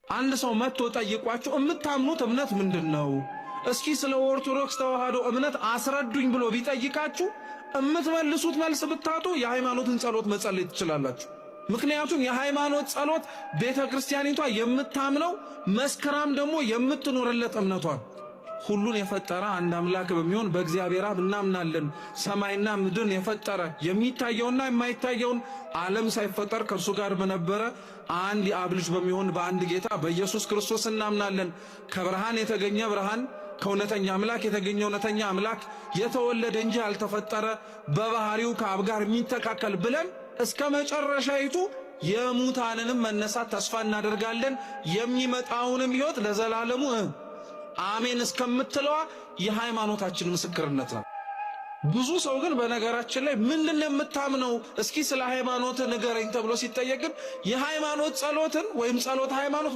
አንድ ሰው መጥቶ ጠይቋቸው እምታምኑት እምነት ምንድነው? እስኪ ስለ ኦርቶዶክስ ተዋህዶ እምነት አስረዱኝ ብሎ ቢጠይቃችሁ እምትመልሱት መልስ ብታጡ የሃይማኖትን ጸሎት መጸለይ ትችላላችሁ። ምክንያቱም የሃይማኖት ጸሎት ቤተክርስቲያኒቷ የምታምነው መስከራም ደግሞ የምትኖርለት እምነቷ ሁሉን የፈጠረ አንድ አምላክ በሚሆን በእግዚአብሔር አብ እናምናለን። ሰማይና ምድርን የፈጠረ የሚታየውና የማይታየውን ዓለም ሳይፈጠር ከእርሱ ጋር በነበረ አንድ የአብ ልጅ በሚሆን በአንድ ጌታ በኢየሱስ ክርስቶስ እናምናለን። ከብርሃን የተገኘ ብርሃን፣ ከእውነተኛ አምላክ የተገኘ እውነተኛ አምላክ፣ የተወለደ እንጂ ያልተፈጠረ፣ በባህሪው ከአብ ጋር የሚተካከል ብለን እስከ መጨረሻይቱ የሙታንንም መነሳት ተስፋ እናደርጋለን። የሚመጣውንም ሕይወት ለዘላለሙ አሜን እስከምትለዋ የሃይማኖታችን ምስክርነት ነው። ብዙ ሰው ግን በነገራችን ላይ ምንድነው የምታምነው እስኪ ስለ ሃይማኖት ንገረኝ ተብሎ ሲጠየቅ ግን የሃይማኖት ጸሎትን ወይም ጸሎት ሃይማኖት